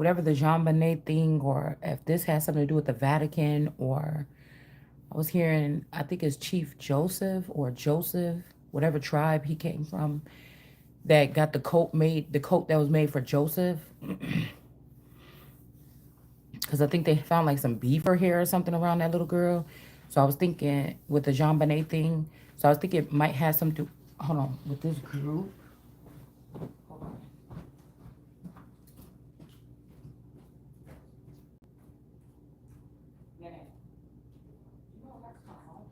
whatever the Jean Bonnet thing, or if this has something to do with the Vatican, or I was hearing, I think it's Chief Joseph or Joseph, whatever tribe he came from, that got the coat that was made for Joseph. Because I think they found like some beaver hair or something around that little girl. So I was thinking with the Jean Bonnet thing. So I was thinking it might have something to, hold on, with this group. Hold on. Yeah. You know, that's my phone.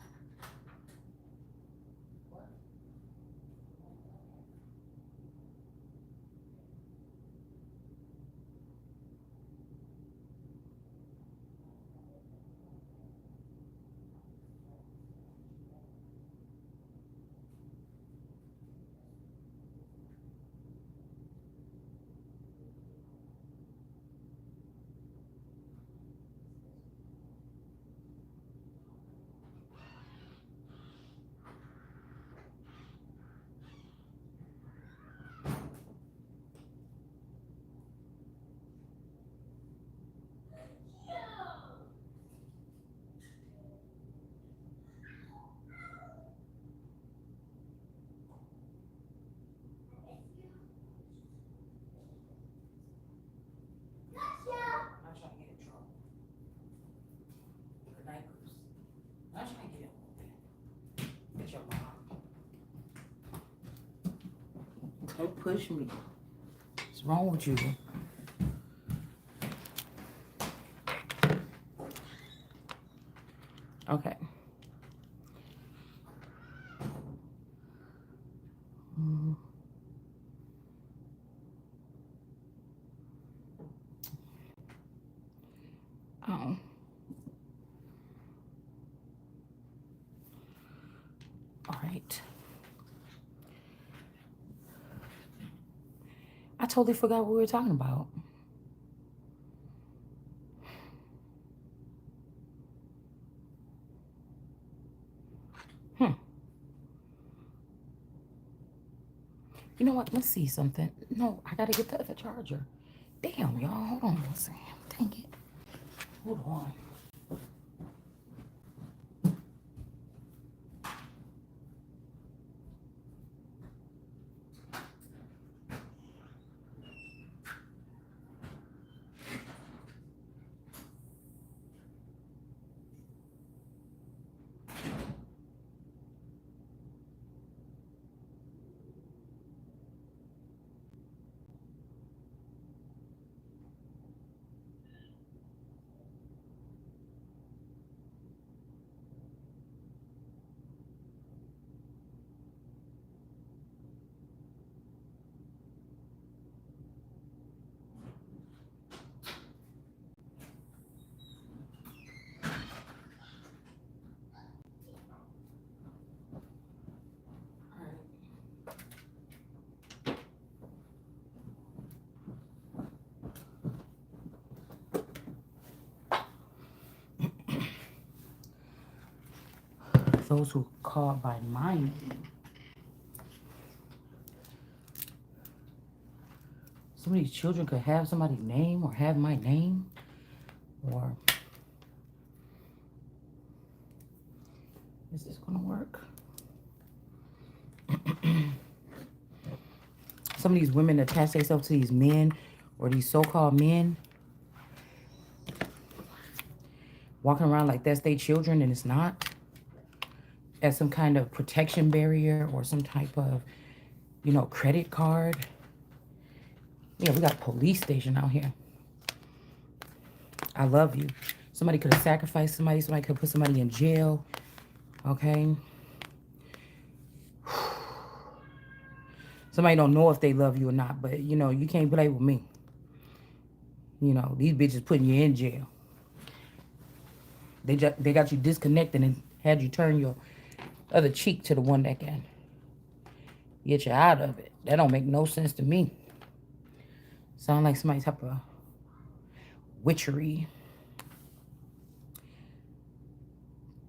What? I'm trying to get in trouble. Good night, Bruce. I'm trying to get in. Get your mom. Don't push me. What's wrong with you? Okay. Mm, oh, all right. I totally forgot what we were talking about. Hmm. You know what? Let's see something. No, I gotta get the other charger. Damn, y'all. Hold on one second. Dang it. Hold on. Those who call by my name. Some of these children could have somebody's name or have my name. Or is this gonna work? Some of these women attach themselves to these men or these so-called men, walking around like that's their children and it's not, as some kind of protection barrier or some type of, credit card. Yeah, we got a police station out here. I love you. Somebody could have sacrificed somebody. Somebody could have put somebody in jail. Okay. Somebody don't know if they love you or not, but you can't play with me. These bitches putting you in jail. They got you disconnected and had you turn your other cheek to the one that can get you out of it. That don't make no sense to me. Sound like somebody's type of witchery.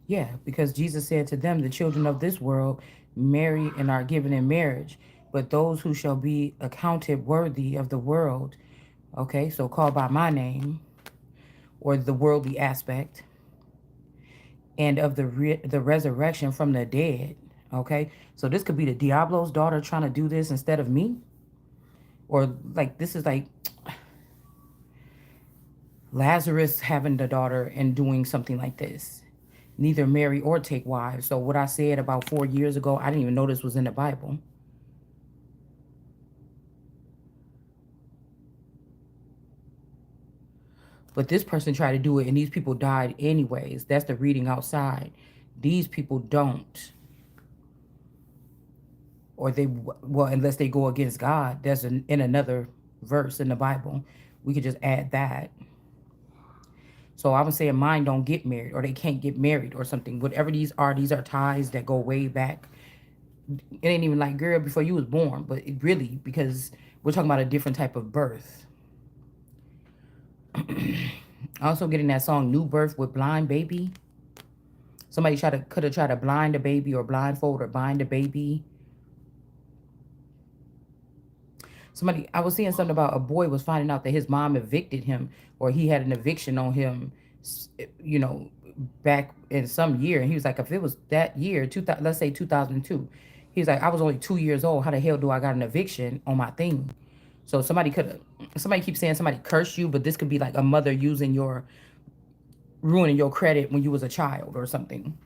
Yeah, because Jesus said to them, the children of this world marry and are given in marriage, but those who shall be accounted worthy of the world Okay, so called by my name, or the worldly aspect, and of the resurrection from the dead. Okay, so this could be the Diablo's daughter trying to do this instead of me, or like this is like Lazarus having the daughter and doing something like this. Neither marry or take wives. So what I said about 4 years ago, I didn't even know this was in the Bible. But this person tried to do it and these people died anyways. That's the reading outside. These people don't. Or they, well, unless they go against God. That's in another verse in the Bible. We could just add that. So I was saying mine don't get married or they can't get married or something. Whatever these are ties that go way back. It ain't even like, girl, before you was born. But it really, because we're talking about a different type of birth. Also getting that song New Birth with Blind Baby. Somebody could have tried to blind a baby or blindfold or bind a baby. Somebody, I was seeing something about a boy was finding out that his mom evicted him, or he had an eviction on him, you know, back in some year. And he was like, if it was that year, 2000, let's say 2002, he was like, I was only 2 years old. How the hell do I got an eviction on my thing? So somebody keeps saying somebody cursed you, but this could be like a mother ruining your credit when you was a child or something.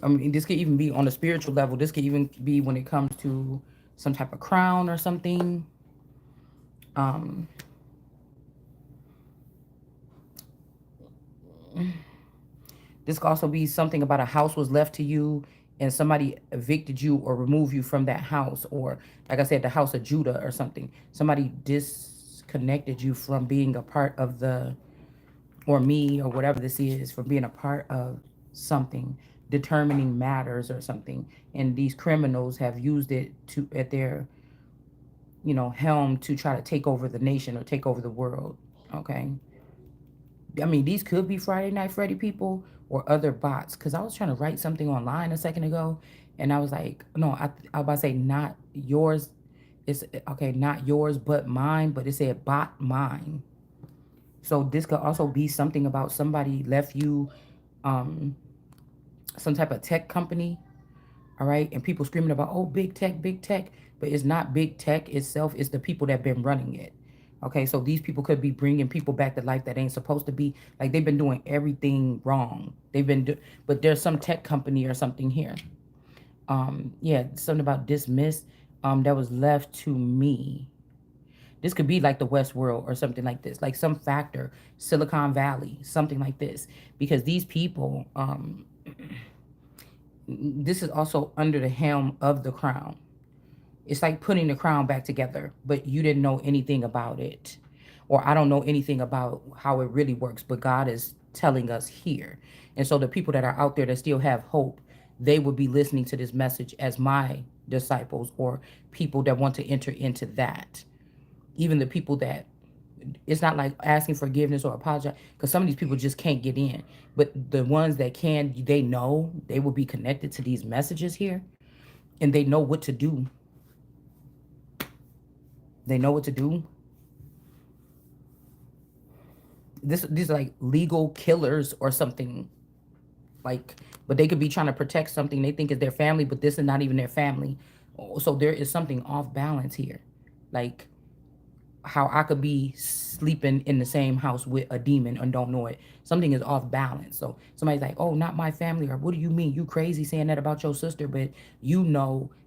I mean, this could even be on a spiritual level. This could even be when it comes to some type of crown or something. Um, this could also be something about a house was left to you and somebody evicted you or removed you from that house. Or, like I said, the house of Judah or something. Somebody disconnected you from being a part of or me, or whatever this is, from being a part of something, determining matters or something. And these criminals have used it to at their helm to try to take over the nation or take over the world. Okay. I mean, these could be Friday Night Freddy people or other bots. Because I was trying to write something online a second ago, and I was like, no, I was about to say not yours. It's okay, not yours, but mine. But it said bot mine. So this could also be something about somebody left you um, some type of tech company, all right? And people screaming about, oh, big tech. But it's not big tech itself. It's the people that been running it. Okay, so these people could be bringing people back to life that ain't supposed to be. Like, they've been doing everything wrong. But there's some tech company or something here. Yeah, something about dismiss that was left to me. This could be like the West World or something like this, like some factor, Silicon Valley, something like this. Because these people, this is also under the helm of the crown. It's like putting the crown back together, but you didn't know anything about it. Or I don't know anything about how it really works, but God is telling us here. And so the people that are out there that still have hope, they would be listening to this message as my disciples or people that want to enter into that. Even the people that, it's not like asking forgiveness or apologize, because some of these people just can't get in. But the ones that can, they know they will be connected to these messages here, and they know what to do. They know what to do. These are like legal killers or something. Like, but they could be trying to protect something they think is their family, but this is not even their family. So there is something off balance here. Like, how I could be sleeping in the same house with a demon and don't know it. Something is off balance. So somebody's like, oh, not my family. Or what do you mean? You crazy saying that about your sister, but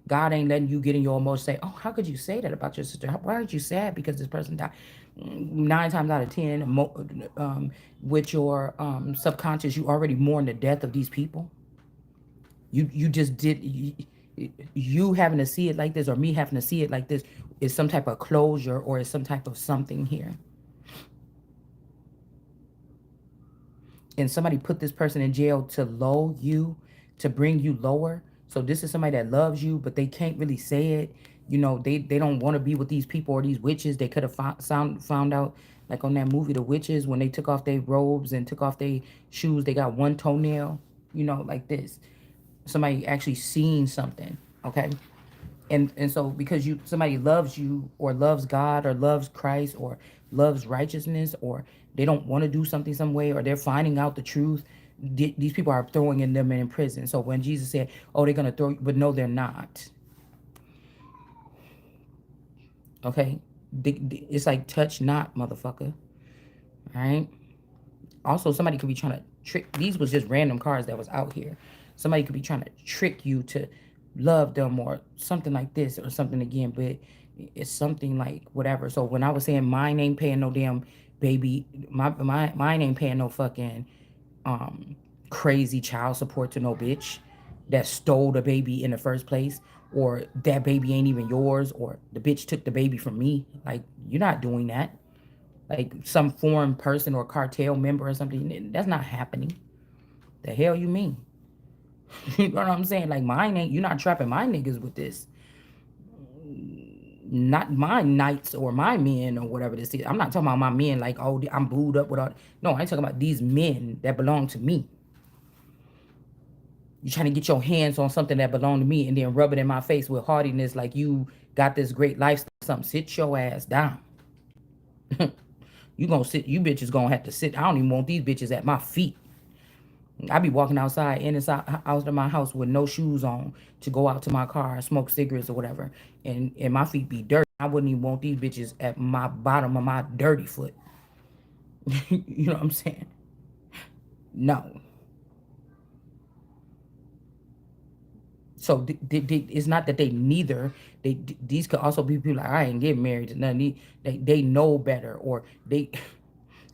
God ain't letting you get in your emotions. Say, oh, how could you say that about your sister? Why aren't you sad because this person died? 9 times out of 10, with your subconscious, you already mourn the death of these people. You just did. You having to see it like this, or me having to see it like this, is some type of closure, or is some type of something here. And somebody put this person in jail to low you, to bring you lower. So this is somebody that loves you, but they can't really say it. They don't want to be with these people or these witches. They could have found out, like on that movie The Witches, when they took off their robes and took off their shoes, they got one toenail, like this. Somebody actually seen something. Okay. And so because somebody loves you or loves God or loves Christ or loves righteousness, or they don't want to do something some way, or they're finding out the truth, these people are throwing in them in prison. So when Jesus said, oh, they're gonna throw you, but no, they're not. Okay, it's like touch not, motherfucker. All right. Also, somebody could be trying to trick. These was just random cards that was out here. Somebody could be trying to trick you to love them or something like this or something again, but it's something like whatever. So when I was saying mine ain't paying no damn baby, mine ain't paying no fucking um crazy child support to no bitch that stole the baby in the first place, or that baby ain't even yours, or the bitch took the baby from me. Like, you're not doing that. Like some foreign person or cartel member or something. That's not happening. The hell you mean? You know what I'm saying? Like, mine ain't. You're not trapping my niggas with this. Not my knights or my men or whatever this is. I'm not talking about my men like, oh, I'm booed up with all. No, I ain't talking about these men that belong to me. You trying to get your hands on something that belong to me and then rub it in my face with haughtiness like you got this great lifestyle. Something. Sit your ass down. You gonna sit. You bitches gonna have to sit. I don't even want these bitches at my feet. I be walking outside in and out of my house with no shoes on to go out to my car and smoke cigarettes or whatever, and my feet be dirty. I wouldn't even want these bitches at my bottom of my dirty foot. You know what I'm saying? No. So it's not that they neither. These could also be people like, I ain't getting married to none of these. They know better, or they.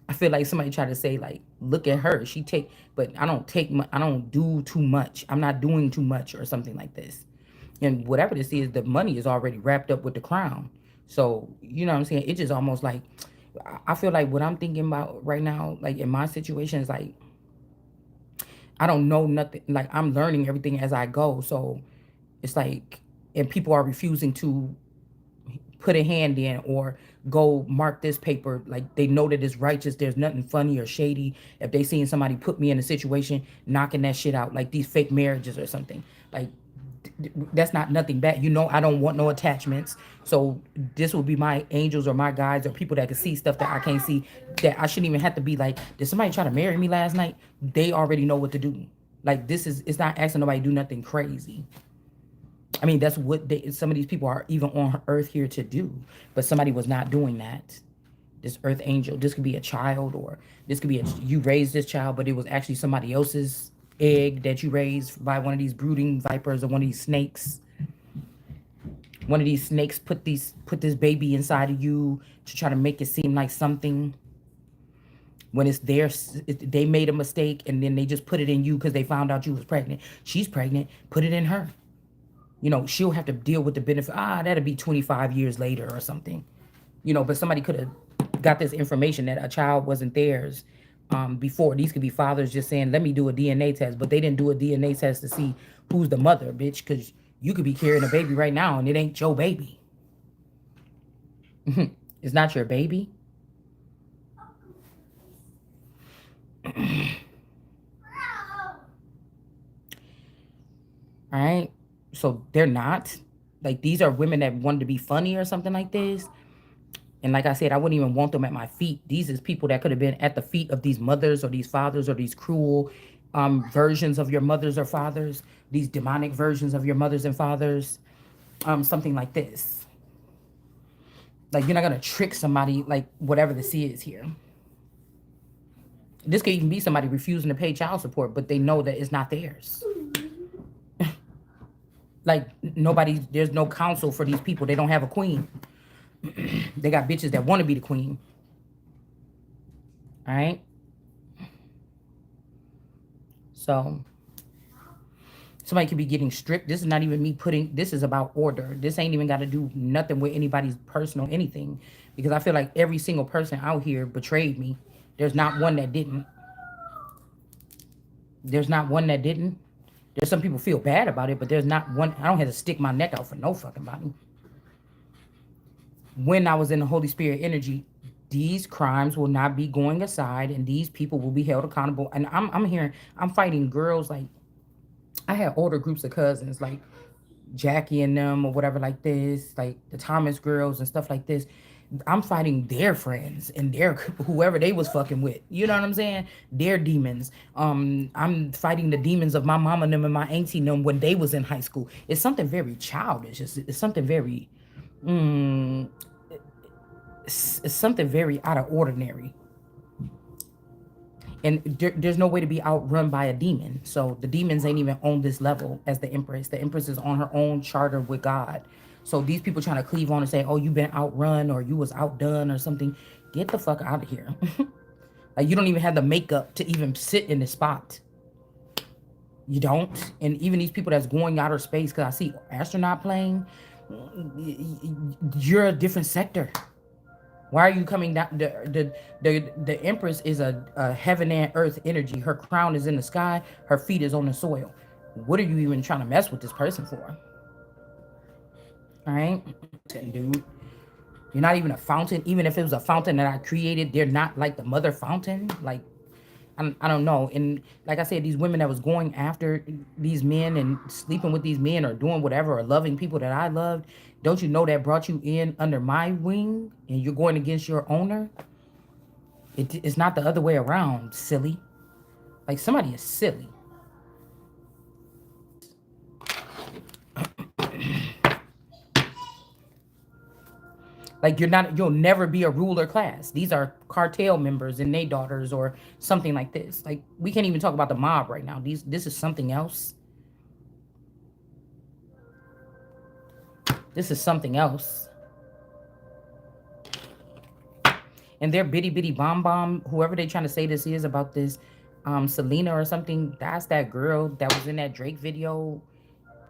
I feel like somebody tried to say like, look at her, she take, but I don't take, I don't do too much. I'm not doing too much or something like this. And whatever this is, the money is already wrapped up with the crown. So you know what I'm saying? It's just almost like, I feel like what I'm thinking about right now, like in my situation, is like, I don't know nothing. Like, I'm learning everything as I go. So it's like, and people are refusing to put a hand in or go mark this paper. Like, they know that it's righteous. There's nothing funny or shady. If they seen somebody put me in a situation, knocking that shit out, like these fake marriages or something, like, that's not nothing bad. You know, I don't want no attachments. So this will be my angels or my guides or people that can see stuff that I can't see, that I shouldn't even have to be like, did somebody try to marry me last night? They already know what to do. Like, this is, it's not asking nobody to do nothing crazy. I mean, that's what some of these people are even on earth here to do. But somebody was not doing that. This earth angel, this could be a child, or this could be you raised this child, but it was actually somebody else's egg that you raised by one of these brooding vipers or one of these snakes. One of these snakes put this baby inside of you to try to make it seem like something, when it's their, they made a mistake and then they just put it in you because they found out you was pregnant. She's pregnant, put it in her. You know, she'll have to deal with the benefit. That'll be 25 years later or something. You know, but somebody could have got this information that a child wasn't theirs before. These could be fathers just saying, let me do a DNA test. But they didn't do a DNA test to see who's the mother, bitch, because you could be carrying a baby right now and it ain't your baby. It's not your baby. All right. So they're not. Like, these are women that wanted to be funny or something like this. And like I said, I wouldn't even want them at my feet. These is people that could have been at the feet of these mothers or these fathers or these cruel versions of your mothers or fathers, these demonic versions of your mothers and fathers, something like this. Like, you're not gonna trick somebody like whatever this is here. This could even be somebody refusing to pay child support, but they know that it's not theirs. Like, nobody, there's no counsel for these people. They don't have a queen. They got bitches that want to be the queen. All right. So somebody could be getting stripped. This is not even me putting, this is about order. This ain't even got to do nothing with anybody's personal anything. Because I feel like every single person out here betrayed me. There's not one that didn't. There's not one that didn't. There's some people feel bad about it, but there's not one. I don't have to stick my neck out for no fucking body. When I was in the Holy Spirit energy, these crimes will not be going aside and these people will be held accountable. And I'm hearing, I'm fighting girls. Like, I had older groups of cousins, like Jackie and them or whatever like this, like the Thomas girls and stuff like this. I'm fighting their friends and their whoever they was fucking with. You know what I'm saying? Their demons. I'm fighting the demons of my mama and them and my auntie and them when they was in high school. It's something very childish. It's something very, mm, it's something very out of ordinary. And there's no way to be outrun by a demon. So the demons ain't even on this level as the Empress. The Empress is on her own charter with God. So these people trying to cleave on and say, oh, you've been outrun or you was outdone or something. Get the fuck out of here. Like, you don't even have the makeup to even sit in the spot. You don't. And even these people that's going outer space, because I see astronaut plane, you're a different sector. Why are you coming down? The Empress is a heaven and earth energy. Her crown is in the sky. Her feet is on the soil. What are you even trying to mess with this person for? All right, dude. You're not even a fountain. Even if it was a fountain that I created, they're not like the mother fountain. Like, I don't know. And like I said, these women that was going after these men and sleeping with these men or doing whatever or loving people that I loved, don't you know that brought you in under my wing and you're going against your owner? It's not the other way around, silly. Like, somebody is silly. Like, you'll never be a ruler class. These are cartel members and they daughters or something like this. Like, we can't even talk about the mob right now. This is something else. This is something else. And their bitty bitty bomb bomb, whoever they trying to say this is about this, Selena or something, that's that girl that was in that Drake video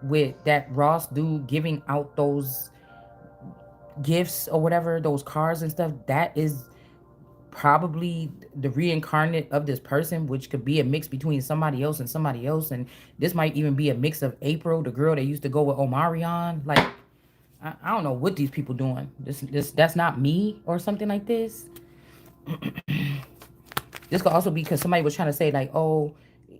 with that Ross dude giving out those gifts or whatever, those cars and stuff. That is probably the reincarnate of this person, which could be a mix between somebody else and somebody else. And this might even be a mix of April, the girl that used to go with Omarion. Like, I don't know what these people doing. That's not me or something like this. This could also be because somebody was trying to say like, oh,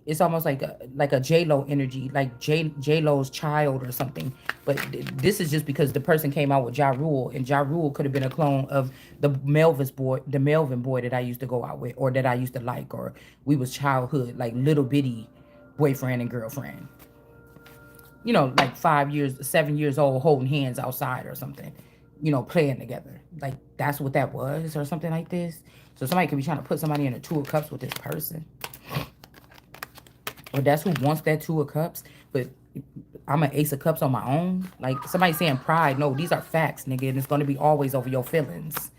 it's almost like a J Lo energy, like J Lo's child or something. But this is just because the person came out with Ja Rule, and Ja Rule could have been a clone of the Melvin boy that I used to go out with, or that I used to like, or we was childhood like little bitty boyfriend and girlfriend. You know, like 5 years, 7 years old, holding hands outside or something. You know, playing together. Like, that's what that was, or something like this. So somebody could be trying to put somebody in a Two of Cups with this person. Or that's who wants that Two of Cups. But I'm an Ace of Cups on my own. Like, somebody saying pride. No, these are facts, nigga. And it's going to be always over your feelings.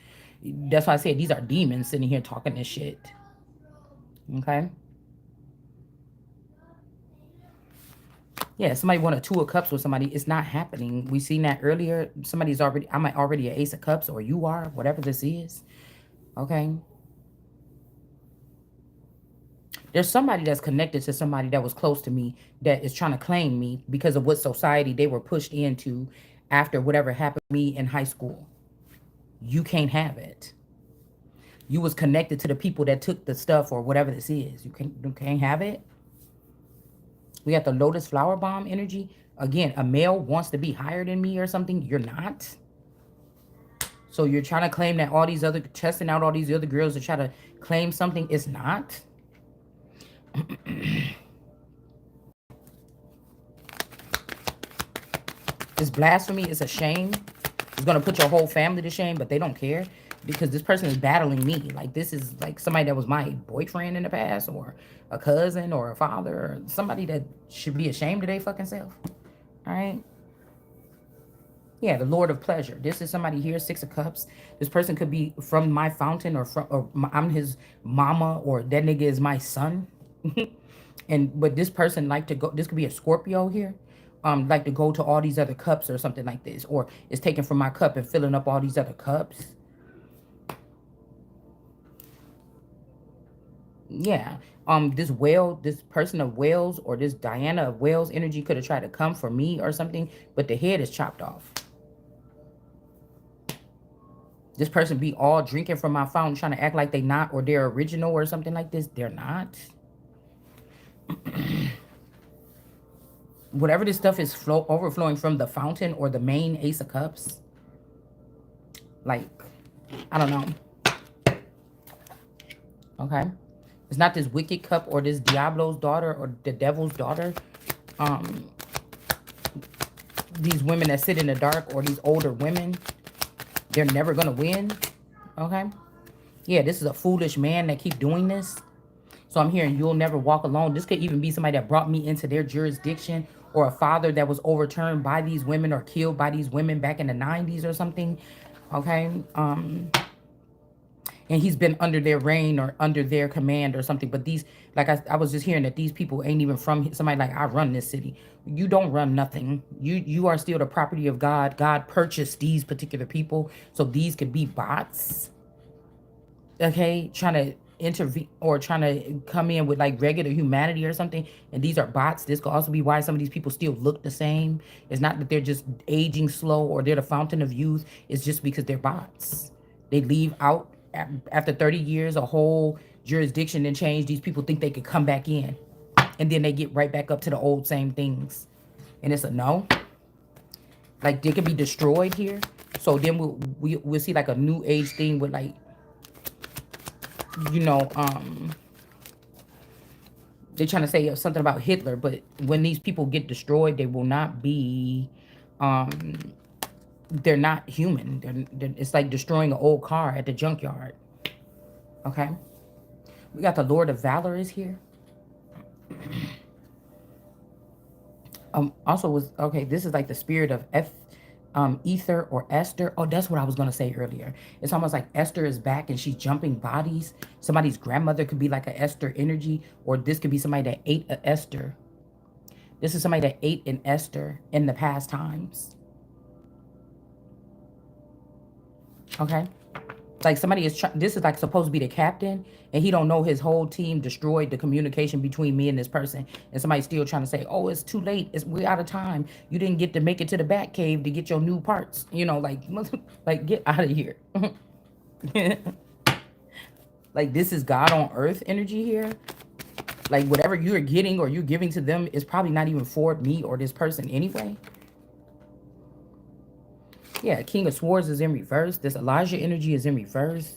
That's why I said these are demons sitting here talking this shit. Okay? Yeah, somebody want a Two of Cups with somebody. It's not happening. We seen that earlier. I'm already an Ace of Cups, or you are, whatever this is. Okay? There's somebody that's connected to somebody that was close to me that is trying to claim me because of what society they were pushed into after whatever happened to me in high school. You can't have it. You was connected to the people that took the stuff or whatever this is. You can't have it. We got the Lotus Flower Bomb energy. Again, a male wants to be higher than me or something. You're not. So you're trying to claim that testing out all these other girls to try to claim something. It's not. It's blasphemy. It's a shame. It's going to put your whole family to shame, but they don't care because this person is battling me. Like, this is like somebody that was my boyfriend in the past, or a cousin, or a father, or somebody that should be ashamed of their fucking self. All right? Yeah, the Lord of Pleasure. This is somebody here, Six of Cups. This person could be from my fountain, I'm his mama, or that nigga is my son. But this person like to go, this could be a Scorpio here. Like to go to all these other cups or something like this, or it's taken from my cup and filling up all these other cups. Yeah. This person of Wales, or this Diana of Wales energy could have tried to come for me or something, but the head is chopped off. This person be all drinking from my fountain, trying to act like they not, or they're original or something like this. They're not. whatever this stuff is overflowing from the fountain or the main Ace of Cups, like, I don't know. Okay. It's not this wicked cup or this Diablo's daughter or the devil's daughter. Um, these women that sit in the dark or these older women, they're never gonna win. Okay. Yeah, this is a foolish man that keep doing this. So I'm hearing you'll never walk alone. This could even be somebody that brought me into their jurisdiction, or a father that was overturned by these women or killed by these women back in the 90s or something. Okay. And he's been under their reign or under their command or something. But these, like I was just hearing that these people ain't even from somebody like, I run this city. You don't run nothing. You are still the property of God. God purchased these particular people. So these could be bots, okay, trying to intervene or trying to come in with like regular humanity or something, and these are bots. This could also be why some of these people still look the same. It's not that they're just aging slow or they're the fountain of youth. It's just because they're bots. They leave out after 30 years, a whole jurisdiction and change. These people think they could come back in, and then they get right back up to the old same things, and it's a no. Like, they could be destroyed here. So then we'll see like a new age thing with like, you know, they're trying to say something about Hitler, but when these people get destroyed, they will not be, um, they're not human. It's like destroying an old car at the junkyard. Okay. We got the Lord of Valor is here. Also was, okay, this is like the spirit of Ether or Esther. Oh, that's what I was going to say earlier. It's almost like Esther is back and she's jumping bodies. Somebody's grandmother could be like an Esther energy, or this could be somebody that ate an Esther. This is somebody that ate an Esther in the past times. Okay. Like somebody is this is like supposed to be the captain, and he don't know his whole team destroyed the communication between me and this person, and somebody's still trying to say, oh, it's too late, we're out of time, you didn't get to make it to the bat cave to get your new parts, you know, like like get out of here. Like, this is God on earth energy here. Like, whatever you're getting or you're giving to them is probably not even for me or this person anyway. Yeah, King of Swords is in reverse. This Elijah energy is in reverse.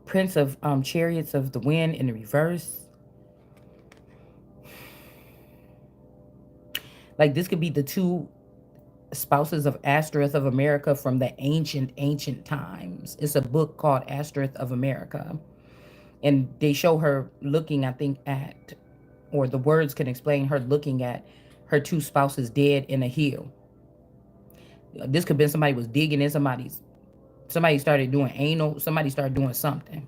Prince of Chariots of the Wind in the reverse. Like, this could be the two spouses of Astereth of America from the ancient times. It's a book called Astereth of America. And they show her looking, I think, at, or the words can explain her looking at her two spouses dead in a hill. This could have been somebody was digging in somebody started doing anal, somebody started doing something.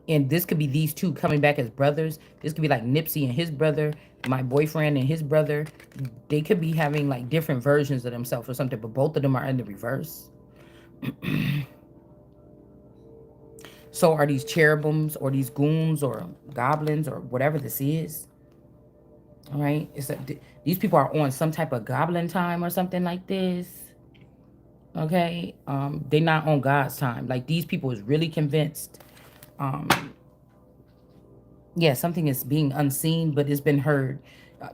And this could be these two coming back as brothers. This could be like Nipsey and his brother, my boyfriend and his brother. They could be having like different versions of themselves or something, but both of them are in the reverse. So are these cherubims or these goons or goblins or whatever this is. All right. These people are on some type of goblin time or something like this. Okay. They're not on God's time. Like, these people is really convinced. Yeah, something is being unseen, but it's been heard.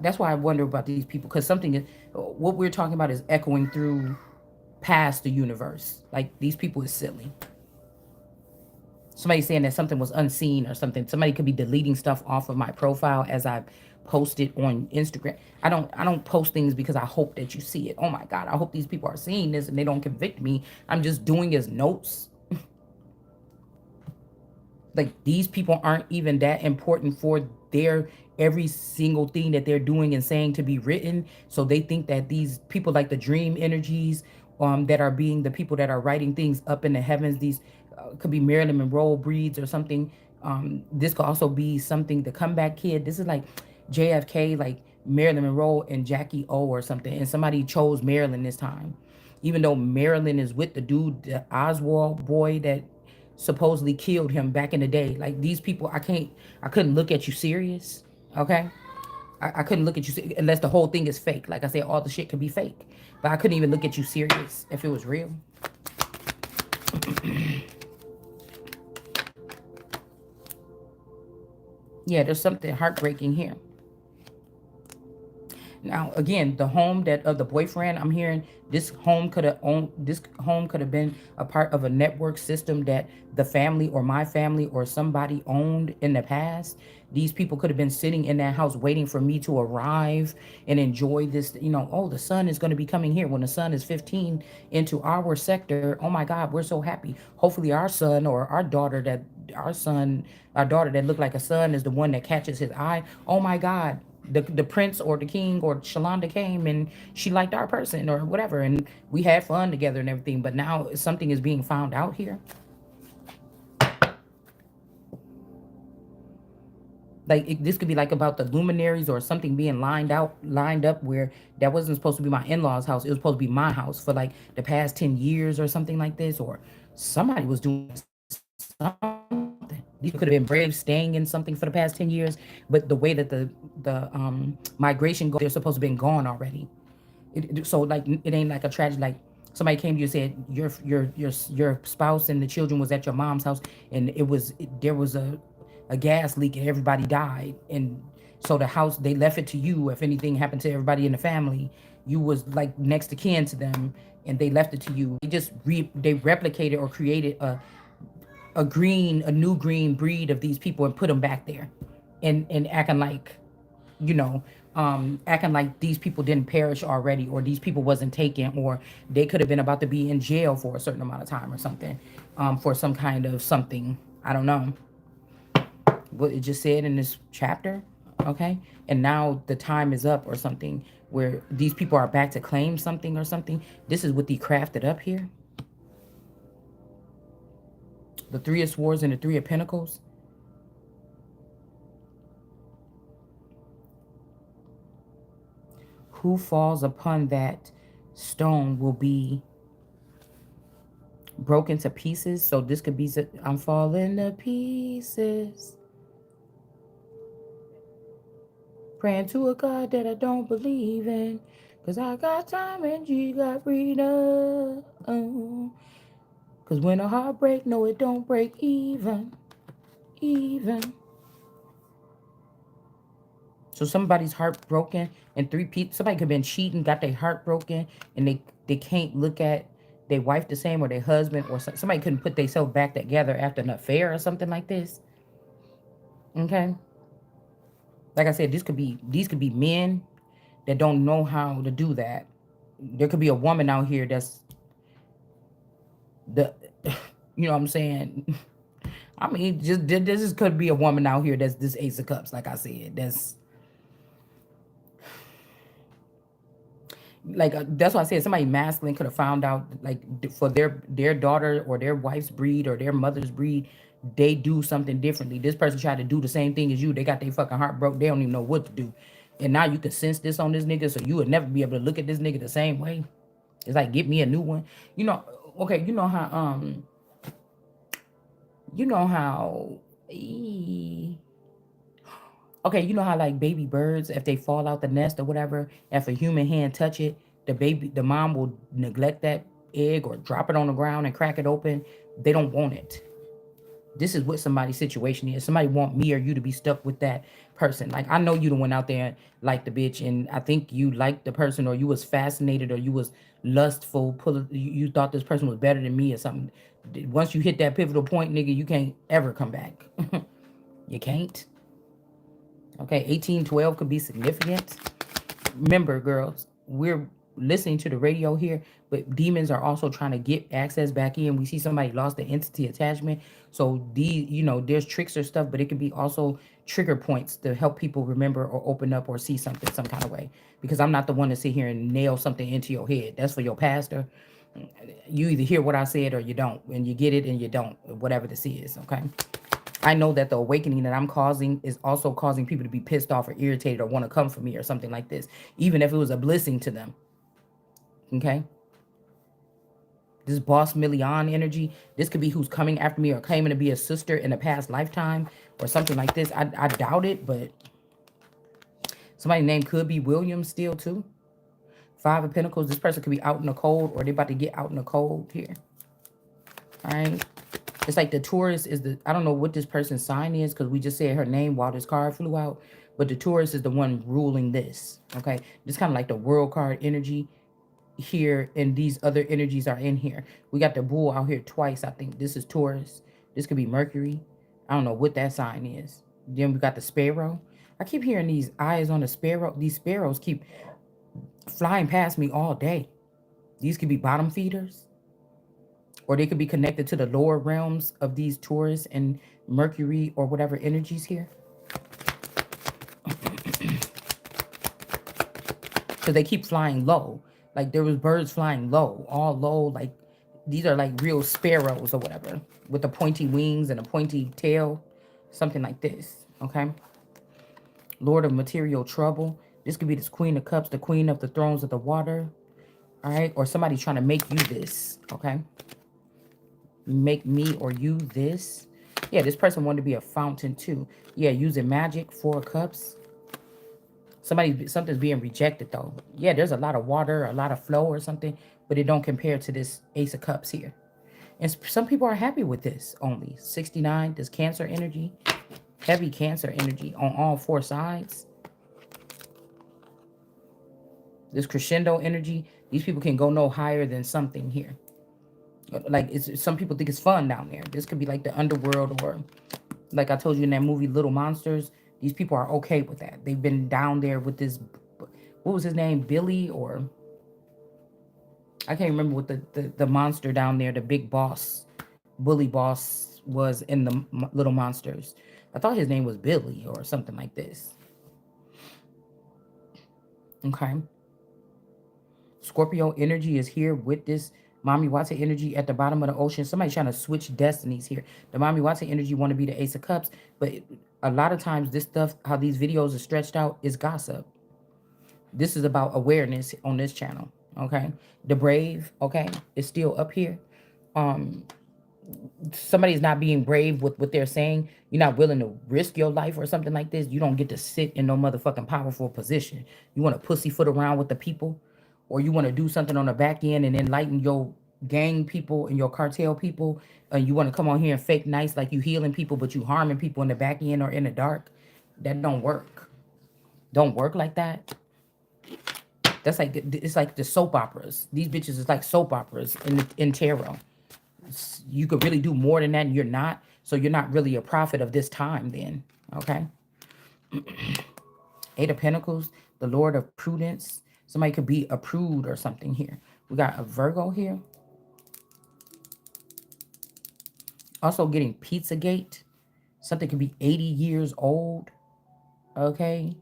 That's why I wonder about these people, because something is, what we're talking about is echoing through past the universe. Like, these people is silly. Somebody saying that something was unseen or something. Somebody could be deleting stuff off of my profile as I posted on Instagram. I don't post things because I hope that you see it. Oh my God, I hope these people are seeing this and they don't convict me. I'm just doing as notes. Like, these people aren't even that important for their every single thing that they're doing and saying to be written. So they think that these people, like the dream energies, that are being the people that are writing things up in the heavens, these could be Marilyn Monroe breeds or something. This could also be something, the comeback kid. This is like JFK, like Marilyn Monroe and Jackie O or something. And somebody chose Marilyn this time. Even though Marilyn is with the dude, the Oswald boy that supposedly killed him back in the day. Like, these people, I couldn't look at you serious. Okay. I couldn't look at you unless the whole thing is fake. Like I said, all the shit could be fake, but I couldn't even look at you serious if it was real. Yeah, there's something heartbreaking here. Now, again, the home that of the boyfriend, I'm hearing this home could have been a part of a network system that the family or my family or somebody owned in the past. These people could have been sitting in that house waiting for me to arrive and enjoy this, oh, the sun is going to be coming here when the sun is 15 into our sector. Oh my God, we're so happy. Hopefully our son or our daughter that looked like a son is the one that catches his eye. Oh my God, the prince or the king or Shalonda came and she liked our person or whatever, and we had fun together and everything. But now something is being found out here. Like this could be like about the luminaries or something being lined up where that wasn't supposed to be my in-laws' house. It was supposed to be my house for like the past 10 years or something like this, or somebody was doing something. These could have been brave staying in something for the past 10 years, but the way that the migration goes, they're supposed to have been gone already. So like it ain't like a tragedy. Like somebody came to you and said your spouse and the children was at your mom's house, and there was a gas leak and everybody died, and so the house they left it to you. If anything happened to everybody in the family, you was like next to kin to them, and they left it to you. They replicated or created a new green breed of these people and put them back there, and acting like, you know, acting like these people didn't perish already, or these people wasn't taken, or they could have been about to be in jail for a certain amount of time or something, for some kind of something. I don't know what it just said in this chapter. Okay, and now the time is up or something where these people are back to claim something or something. This is what they crafted up here. The Three of Swords and the Three of Pentacles. Who falls upon that stone will be broken to pieces. So this could be, I'm falling to pieces, praying to a God that I don't believe in, cause I got time and you got freedom. Cause when a heart break, no, it don't break even. So somebody's heart broken and three people, somebody could have been cheating, got their heart broken, and they can't look at their wife the same or their husband, or somebody couldn't put themselves back together after an affair or something like this. Okay. Like I said, these could be men that don't know how to do that. There could be a woman out here that's the you know what I'm saying? I mean, just this could be a woman out here that's this Ace of Cups, like I said. That's like that's why I said somebody masculine could have found out, like, for their daughter or their wife's breed or their mother's breed, they do something differently. This person tried to do the same thing as you. They got their fucking heart broke. They don't even know what to do. And now you can sense this on this nigga, so you would never be able to look at this nigga the same way. It's like, get me a new one. You know, okay, you know how okay, you know how like baby birds, if they fall out the nest or whatever, if a human hand touch it, the mom will neglect that egg or drop it on the ground and crack it open. They don't want it. This is what somebody's situation is. Somebody want me or you to be stuck with that person. Like, I know you the one out there like the bitch, and I think you liked the person, or you was fascinated, or you was lustful. You thought this person was better than me or something. Once you hit that pivotal point, nigga, you can't ever come back. You can't. Okay, 1812 could be significant. Remember, girls, we're listening to the radio here, but demons are also trying to get access back in. We see somebody lost the entity attachment. So there's tricks or stuff, but it could be also trigger points to help people remember or open up or see something some kind of way. Because I'm not the one to sit here and nail something into your head. That's for your pastor. You either hear what I said or you don't, and you get it and you don't, whatever this is, okay? I know that the awakening that I'm causing is also causing people to be pissed off or irritated or want to come for me or something like this, even if it was a blessing to them. Okay? This boss million energy, this could be who's coming after me or claiming to be a sister in a past lifetime or something like this. I doubt it, but somebody named could be William still too. Five of Pentacles, this person could be out in the cold or they about to get out in the cold here. All right? It's like the Taurus is I don't know what this person's sign is because we just said her name while this card flew out. but the Taurus is the one ruling this. Okay, it's kind of like the world card energy here, and these other energies are in here. We got the bull out here twice. I think this is Taurus. This could be Mercury. I don't know what that sign is. Then we got the sparrow. I keep hearing these eyes on the sparrow. These sparrows keep flying past me all day. These could be bottom feeders, or they could be connected to the lower realms of these Taurus and Mercury or whatever energies here. Because they keep flying low. Like there was birds flying low, all low. Like these are like real sparrows or whatever, with the pointy wings and a pointy tail, something like this. Okay. Lord of material trouble. This could be this Queen of Cups, the Queen of the Thrones of the Water. All right. Or somebody trying to make you this. Okay. Make me or you this. Yeah, this person wanted to be a fountain too. Yeah, using magic, 4 cups. Something's being rejected though. Yeah, there's a lot of water, a lot of flow or something, but it don't compare to this Ace of Cups here. And some people are happy with this only. 69, this Cancer energy, heavy Cancer energy on all 4 sides. This crescendo energy, these people can go no higher than something here. Like some people think it's fun down there. This could be like the underworld, or like I told you in that movie Little Monsters. These people are okay with that. They've been down there with this, what was his name, Billy, or I can't remember what the monster down there, the big boss, bully boss, was in the Little Monsters. I thought his name was Billy or something like this. Okay. Scorpio energy is here with this Mami Wate energy at the bottom of the ocean. Somebody's trying to switch destinies here. The Mami Wate energy want to be the Ace of Cups, but a lot of times this stuff, how these videos are stretched out, is gossip. This is about awareness on this channel. Okay. The brave, okay, is still up here. Um, somebody's not being brave with what they're saying. You're not willing to risk your life or something like this. You don't get to sit in no motherfucking powerful position. You want to pussyfoot around with the people, or you want to do something on the back end and enlighten your gang people and your cartel people, and you want to come on here and fake nice like you healing people, but you harming people in the back end or in the dark. That don't work. Don't work like that. That's like, it's like the soap operas. These bitches is like soap operas in tarot. You could really do more than that, and you're not. So you're not really a prophet of this time then. Okay. 8 of Pentacles, the Lord of Prudence. Somebody could be a prude or something here. We got a Virgo here. Also getting Pizzagate. Something could be 80 years old. Okay.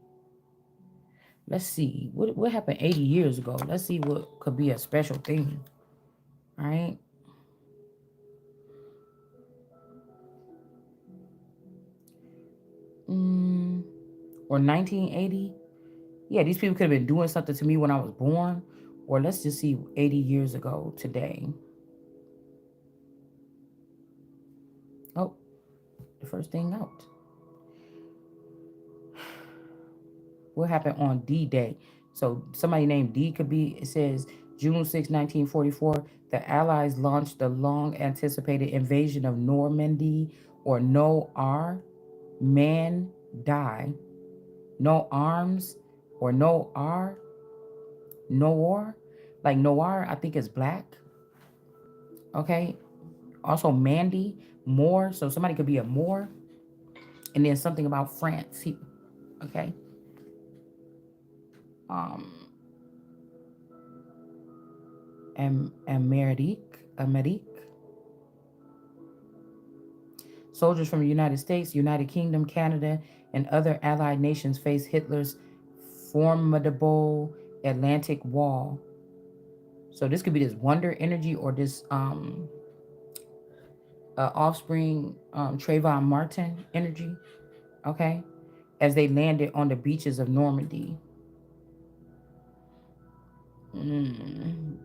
Let's see. What happened 80 years ago? Let's see what could be a special thing. All right. Or 1980. Yeah, these people could have been doing something to me when I was born. Or let's just see 80 years ago today. Oh, the first thing out. What happened on D-Day? So somebody named D could be, it says June 6, 1944, the Allies launched the long-anticipated invasion of Normandy, or No R, Man Die. No Arms, or No R, Noir. Like Noir, I think is black. Okay. Also Mandy, Moore. So somebody could be a Moor. And then something about France. Okay. Amerique. Soldiers from the United States, United Kingdom, Canada, and other allied nations face Hitler's formidable Atlantic Wall. So this could be this wonder energy, or this offspring Trayvon Martin energy. Okay. As they landed on the beaches of Normandy.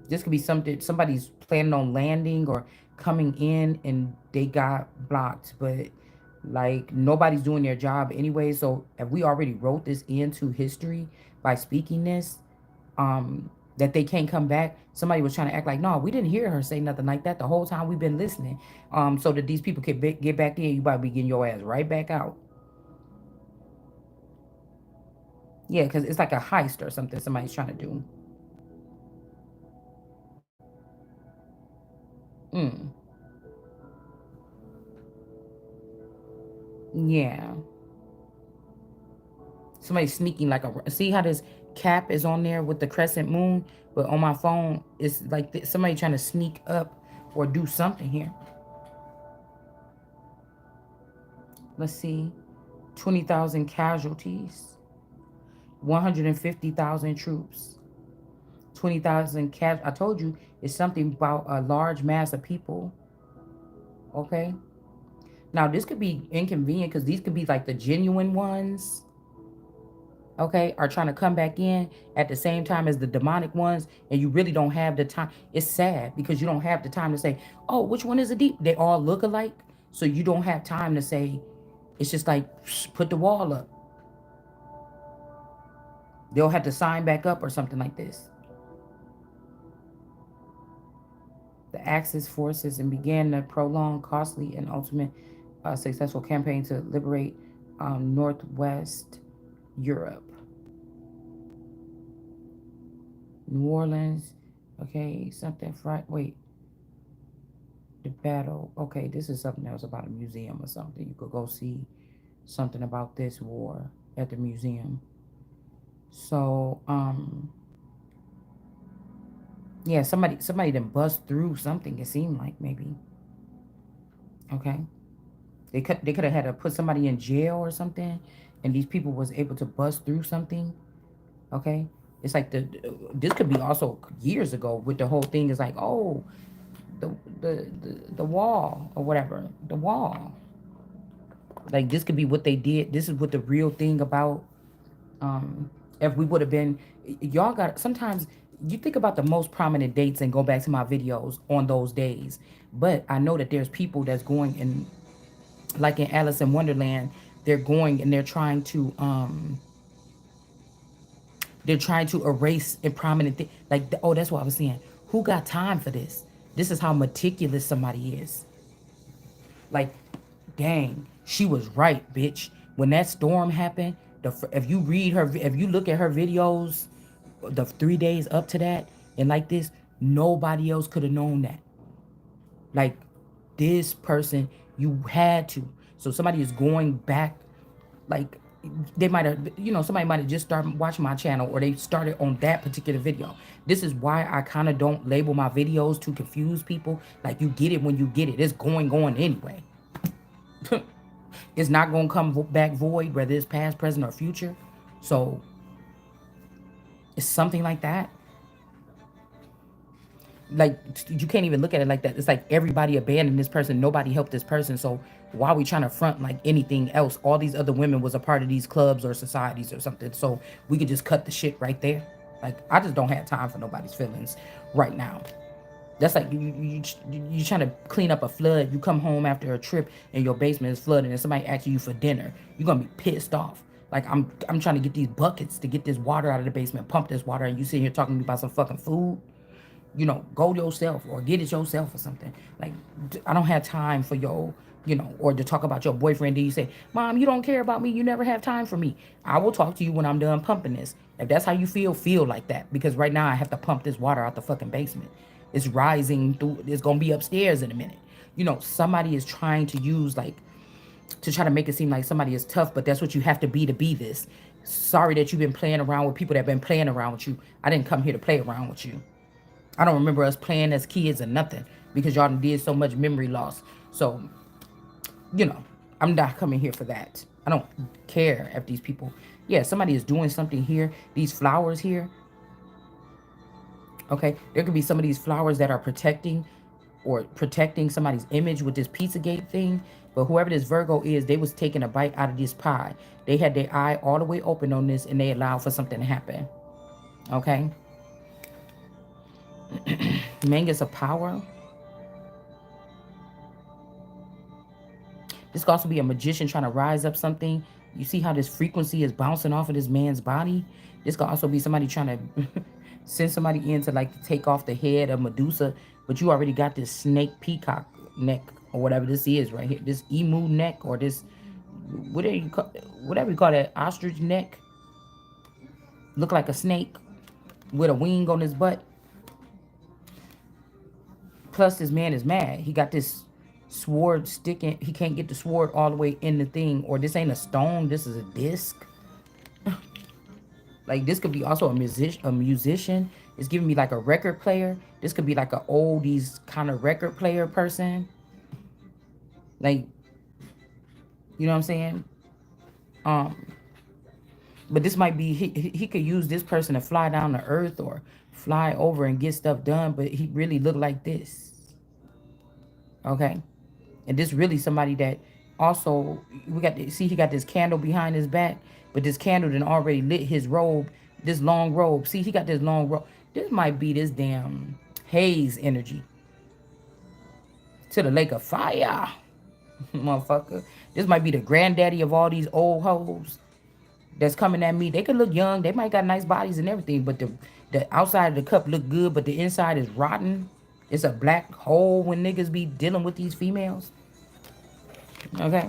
This could be something, somebody's planning on landing or coming in and they got blocked, but like nobody's doing their job anyway. So if we already wrote this into history by speaking this, that they can't come back. Somebody was trying to act like, no, we didn't hear her say nothing like that the whole time we've been listening. So that these people can get back in, you better be getting your ass right back out. Yeah, because it's like a heist or something somebody's trying to do. Mm. Yeah. Somebody sneaking like a. See how this cap is on there with the crescent moon, but on my phone it's like somebody trying to sneak up or do something here. Let's see. 20,000 casualties. 150,000 troops. 20,000 I told you it's something about a large mass of people. Okay. Now this could be inconvenient because these could be like the genuine ones, okay, are trying to come back in at the same time as the demonic ones, and you really don't have the time. It's sad because you don't have the time to say, oh, which one is a deep? They all look alike, so you don't have time to say. It's just like put the wall up. They'll have to sign back up or something like this. The Axis forces and began a prolonged, costly, and ultimate successful campaign to liberate Northwest Europe. New Orleans. Okay, something right. Wait, the battle. Okay, this is something else about a museum or something. You could go see something about this war at the museum. So, yeah, somebody done bust through something. It seemed like maybe. Okay, they could have had to put somebody in jail or something, and these people was able to bust through something. Okay, it's like this could be also years ago with the whole thing. Is like, oh, the the wall or whatever, the wall. Like this could be what they did. This is what the real thing about. If we would have been, y'all got sometimes you think about the most prominent dates and go back to my videos on those days. But I know that there's people that's going and like in Alice in Wonderland, they're going and they're trying to erase a prominent thing. Like oh, that's what I was saying. Who got time for this? This is how meticulous somebody is. Like, dang, she was right, bitch. When that storm happened, if you read her, if you look at her videos, the 3 days up to that, and like this, nobody else could have known that. Like, this person, you had to. So somebody is going back, like they might have, somebody might have just started watching my channel or they started on that particular video. This is why I kind of don't label my videos to confuse people. Like you get it when you get it. It's going on anyway. It's not going to come back void, whether it's past, present, or future. So it's something like that. Like you can't even look at it like that. It's like everybody abandoned this person. Nobody helped this person. So why are we trying to front like anything else? All these other women was a part of these clubs or societies or something. So we could just cut the shit right there. Like I just don't have time for nobody's feelings right now. That's like you trying to clean up a flood. You come home after a trip and your basement is flooded and somebody asks you for dinner. You're gonna be pissed off. Like I'm trying to get these buckets to get this water out of the basement, pump this water, and you sitting here talking to me about some fucking food. Go yourself or get it yourself or something. Like I don't have time for your, or to talk about your boyfriend. Then you say, Mom, you don't care about me. You never have time for me. I will talk to you when I'm done pumping this. If that's how you feel like that. Because right now I have to pump this water out the fucking basement. It's rising through. It's gonna be upstairs in a minute. Somebody is trying to use like to try to make it seem like somebody is tough, but that's what you have to be this. Sorry that you've been playing around with people that have been playing around with you. I didn't come here to play around with you. I don't remember us playing as kids or nothing because y'all did so much memory loss. So, you know, I'm not coming here for that. I don't care if these people, yeah, somebody is doing something here. These flowers here, okay, there could be some of these flowers that are protecting somebody's image with this Pizzagate thing. But whoever this Virgo is, they was taking a bite out of this pie. They had their eye all the way open on this and they allowed for something to happen. Okay. Mangas of power. This could also be a magician trying to rise up something. You see how this frequency is bouncing off of this man's body? This could also be somebody trying to send somebody in to like to take off the head of Medusa, but you already got this snake peacock neck or whatever this is right here. This emu neck or this whatever you call that ostrich neck. Look like a snake with a wing on his butt. Plus, this man is mad. He got this sword sticking. He can't get the sword all the way in the thing. Or this ain't a stone. This is a disc. Like this could be also a musician. A musician. It's giving me like a record player. This could be like a oldies kind of record player person. Like, you know what I'm saying? Um, but this might be he could use this person to fly down to earth or fly over and get stuff done. But he really looked like this. Okay. And this really somebody that also we got to see he got this candle behind his back, but this candle then already lit his robe, this long robe. See, he got this long robe. This might be this damn haze energy to the lake of fire, motherfucker. This might be the granddaddy of all these old hoes that's coming at me. They could look young, they might got nice bodies and everything, but the outside of the cup look good, but the inside is rotten. It's a black hole when niggas be dealing with these females. Okay.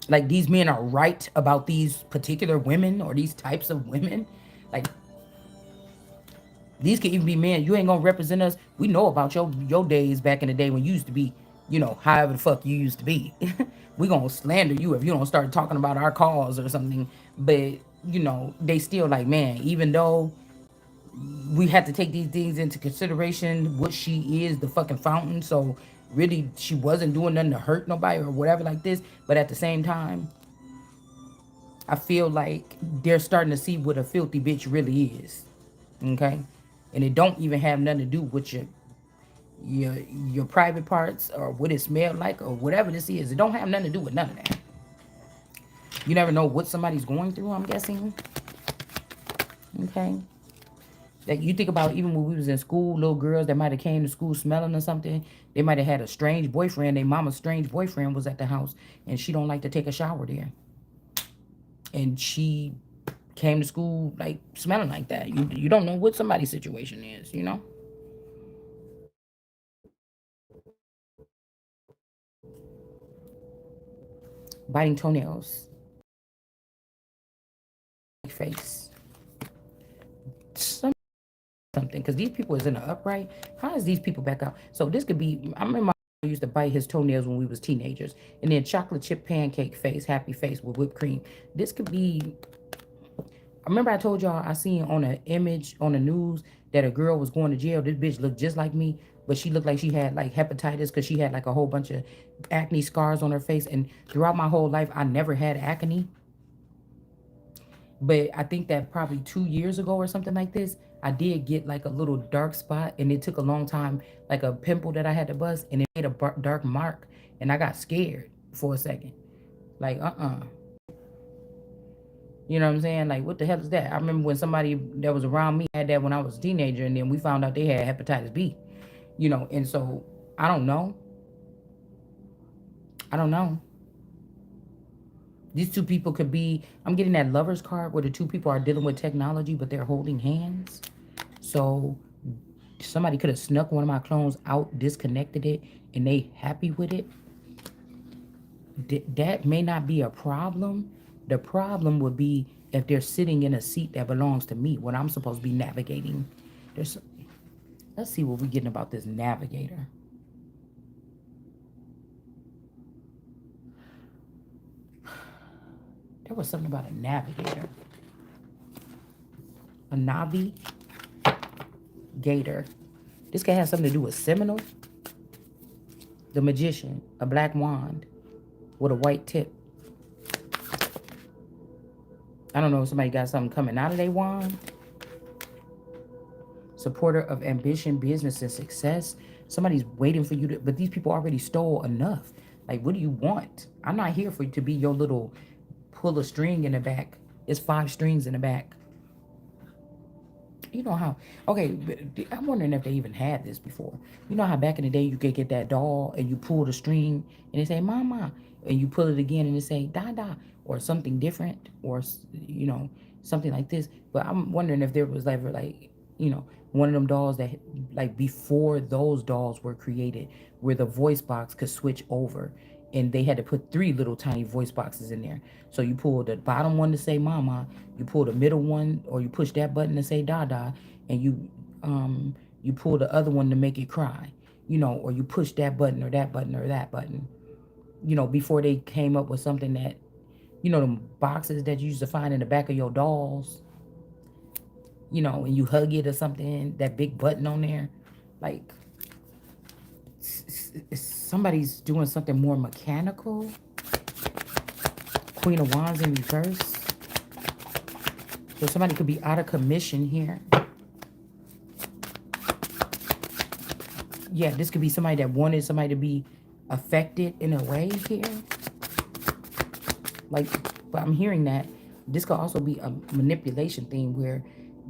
Like these men are right about these particular women or these types of women. Like these could even be men. You ain't gonna represent us. We know about your days back in the day when you used to be, however the fuck you used to be. We gonna slander you if you don't start talking about our cause or something. But they still like, man, even though we have to take these things into consideration, what she is, the fucking fountain. So really she wasn't doing nothing to hurt nobody or whatever like this. But at the same time, I feel like they're starting to see what a filthy bitch really is. Okay? And it don't even have nothing to do with your private parts or what it smelled like or whatever this is. It don't have nothing to do with none of that. You never know what somebody's going through, I'm guessing. Okay? Like you think about even when we was in school, little girls that might have came to school smelling or something, they might have had a strange boyfriend. Their mama's strange boyfriend was at the house and she don't like to take a shower there. And she came to school like smelling like that. You don't know what somebody's situation is. Biting toenails, face, something. Because these people is in the upright. How is these people back out? So this could be. I remember my used to bite his toenails when we was teenagers, and then chocolate chip pancake face, happy face with whipped cream. This could be. I remember I told y'all I seen on an image on the news that a girl was going to jail. This bitch looked just like me, but she looked like she had like hepatitis because she had like a whole bunch of acne scars on her face. And throughout my whole life, I never had acne. But I think that probably 2 years ago or something like this, I did get like a little dark spot, and it took a long time, like a pimple that I had to bust, and it made a dark mark, and I got scared for a second. Like, you know what I'm saying? Like, what the hell is that? I remember when somebody that was around me had that when I was a teenager, and then we found out they had hepatitis B, and so I don't know. I don't know. These two people could be, I'm getting that lover's card where the two people are dealing with technology, but they're holding hands. So somebody could have snuck one of my clones out, disconnected it, and they happy with it. That may not be a problem. The problem would be if they're sitting in a seat that belongs to me, what I'm supposed to be navigating. There's, let's see what we're getting about this navigator. There was something about a navigator. A navigator. This guy has something to do with Seminole. The magician, a black wand with a white tip. I don't know if somebody got something coming out of their wand. Supporter of ambition, business, and success. Somebody's waiting for you to, but these people already stole enough. Like, what do you want? I'm not here for you to be your little pull a string in the back. It's 5 strings in the back. You know how, okay, I'm wondering if they even had this before. You know how back in the day you could get that doll and you pull the string and they say, mama, and you pull it again and it say, da da, or something different, or, something like this. But I'm wondering if there was ever like you know, one of them dolls that like before those dolls were created, where the voice box could switch over, and they had to put three little tiny voice boxes in there. So you pull the bottom one to say mama, you pull the middle one, or you push that button to say dada, and you pull the other one to make it cry, or you push that button or that button or that button. Before they came up with something that, them boxes that you used to find in the back of your dolls, and you hug it or something, that big button on there. Like, somebody's doing something more mechanical. Queen of Wands in reverse. So somebody could be out of commission here. Yeah, this could be somebody that wanted somebody to be affected in a way here. Like, but I'm hearing that this could also be a manipulation thing where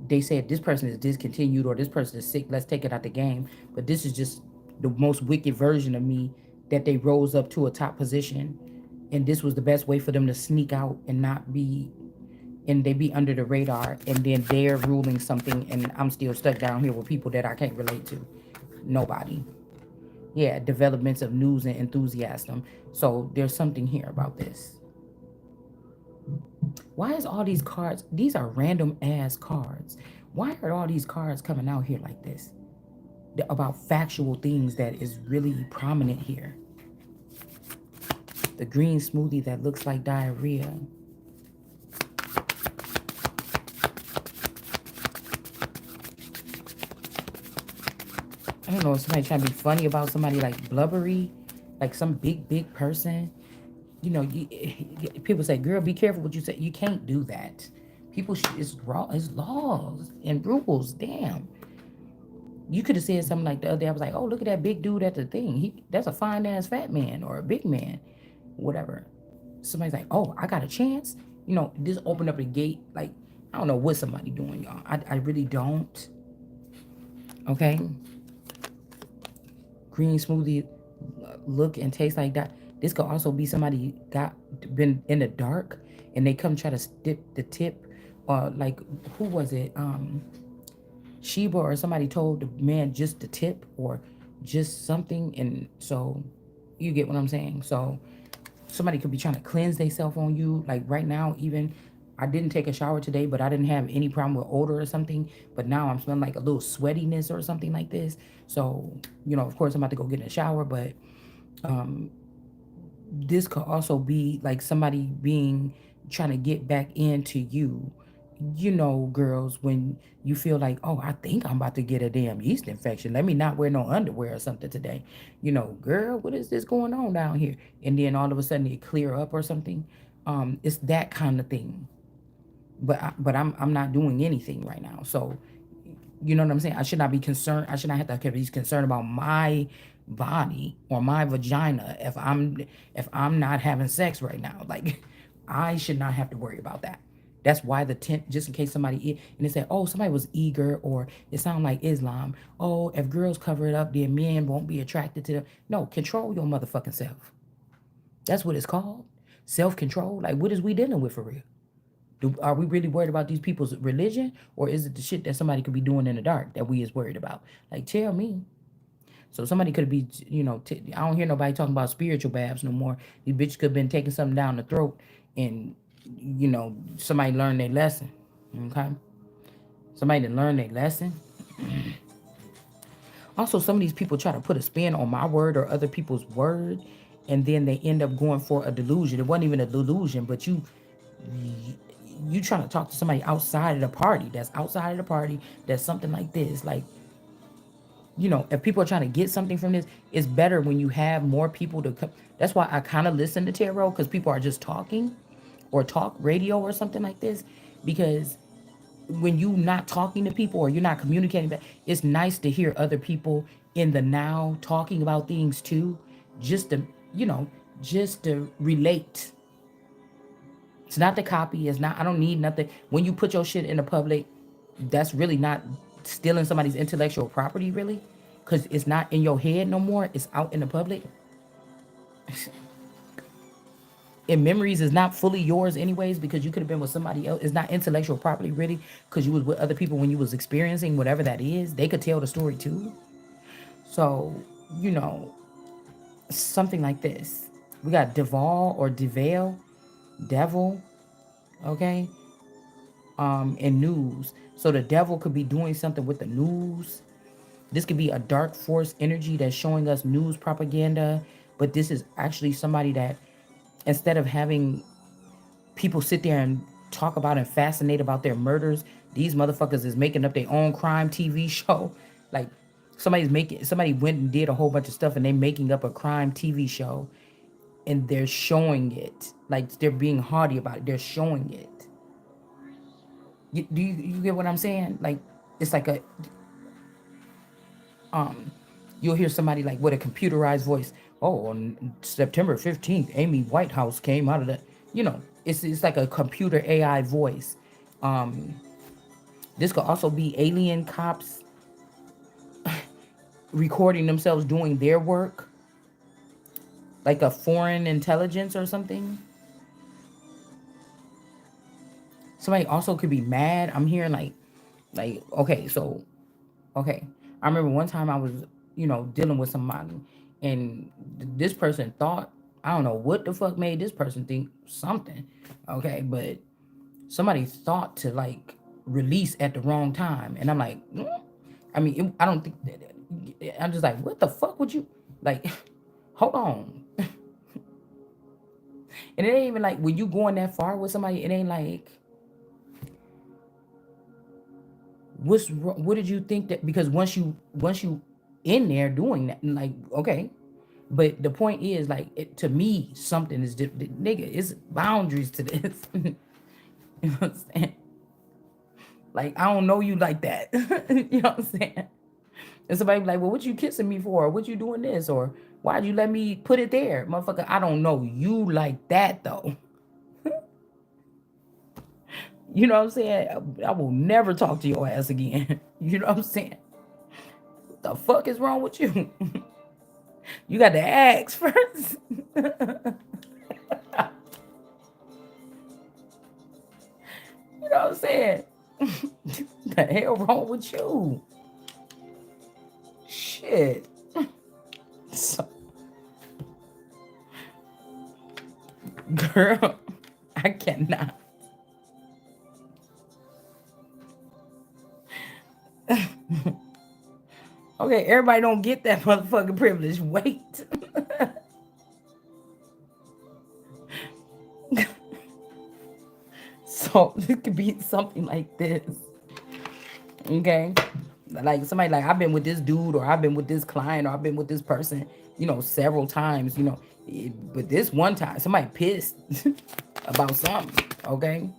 they said this person is discontinued or this person is sick, let's take it out the game. But this is just the most wicked version of me, that they rose up to a top position, and this was the best way for them to sneak out and not be, and they be under the radar, and then they're ruling something, and I'm still stuck down here with people that I can't relate to. Nobody. Yeah, developments of news and enthusiasm. So there's something here about this. Why is all these cards, these are random ass cards. Why are all these cards coming out here like this? About factual things that is really prominent here. The green smoothie that looks like diarrhea. I don't know, somebody trying to be funny about somebody like blubbery, like some big person. People say, girl, be careful what you say. You can't do that. People, it's laws and rules. Damn. You could have said something like the other day. I was like, oh, look at that big dude at the thing. That's a fine ass fat man or a big man, whatever. Somebody's like, oh, I got a chance. This opened up the gate. Like, I don't know what somebody doing, y'all. I really don't. Okay. Green smoothie look and taste like that. This could also be somebody been in the dark and they come try to dip the tip, or like, who was it? Sheba or somebody told the man just the tip or just something, and so you get what I'm saying. So somebody could be trying to cleanse themselves on you. Like right now, even I didn't take a shower today, but I didn't have any problem with odor or something. But now I'm smelling like a little sweatiness or something like this. So, of course, I'm about to go get in the shower. But this could also be like somebody being trying to get back into you. Girls, when you feel like, oh, I think I'm about to get a damn yeast infection. Let me not wear no underwear or something today. Girl, what is this going on down here? And then all of a sudden it clear up or something. It's that kind of thing. But I'm not doing anything right now. So you know what I'm saying? I should not be concerned. I should not have to be concerned about my body or my vagina if I'm not having sex right now. Like, I should not have to worry about that. That's why the tent, just in case somebody, and they say, oh, somebody was eager, or it sounded like Islam. Oh, if girls cover it up, then men won't be attracted to them. No, control your motherfucking self. That's what it's called. Self-control. Like, what is we dealing with for real? Are we really worried about these people's religion, or is it the shit that somebody could be doing in the dark that we is worried about? Like, tell me. So somebody could be, I don't hear nobody talking about spiritual baths no more. These bitches could have been taking something down the throat, and somebody learned their lesson. Okay, somebody didn't learn their lesson. Also, some of these people try to put a spin on my word or other people's word, and then they end up going for a delusion. It wasn't even a delusion, but you trying to talk to somebody outside of the party, that's outside of the party, that's something like this. Like, if people are trying to get something from this, it's better when you have more people to come. That's why I kind of listen to tarot, because people are just talking or talk radio or something like this. Because when you not talking to people or you're not communicating back, it's nice to hear other people in the now talking about things too, just to, just to relate. It's not the copy. It's not, I don't need nothing. When you put your shit in the public, that's really not stealing somebody's intellectual property, really. Because it's not in your head no more. It's out in the public. And memories is not fully yours anyways, because you could have been with somebody else. It's not intellectual property really, because you was with other people when you was experiencing whatever that is. They could tell the story too. So, you know, something like this. We got Deval or Deval, devil, okay, and news. So the devil could be doing something with the news. This could be a dark force energy that's showing us news propaganda, but this is actually somebody that, instead of having people sit there and talk about and fascinate about their murders, these motherfuckers is making up their own crime TV show. Like somebody went and did a whole bunch of stuff and they making up a crime TV show and they're showing it. Like they're being haughty about it. They're showing it. You get what I'm saying? Like it's like a you'll hear somebody like with a computerized voice. Oh, on September 15th, Amy Whitehouse came out of the, you know, it's like a computer AI voice. This could also be alien cops recording themselves doing their work, like a foreign intelligence or something. Somebody also could be mad. I'm hearing like okay, so okay. I remember one time I was, you know, dealing with somebody, and this person thought, I don't know what the fuck made this person think something, okay, but somebody thought to like release at the wrong time, and I'm like, I mean, I don't think that. I'm just like, what the fuck would you like? Hold on, and it ain't even like when you going that far with somebody. It ain't like what did you think that, because once you in there doing that, like okay, but the point is like to me something is different, nigga. It's boundaries to this. You know what I'm saying? Like I don't know you like that. You know what I'm saying? And somebody be like, well, what you kissing me for? Or what you doing this? Or why'd you let me put it there, motherfucker? I don't know you like that though. You know what I'm saying? I will never talk to your ass again. You know what I'm saying? What the fuck is wrong with you? You got to ask first. You know what I'm saying? The hell wrong with you? Shit. So, girl, I cannot. Okay, everybody don't get that motherfucking privilege. Wait. So it could be something like this. Okay. Like somebody like, I've been with this dude, or I've been with this client, or I've been with this person, you know, several times, you know. But this one time, somebody pissed about something. Okay.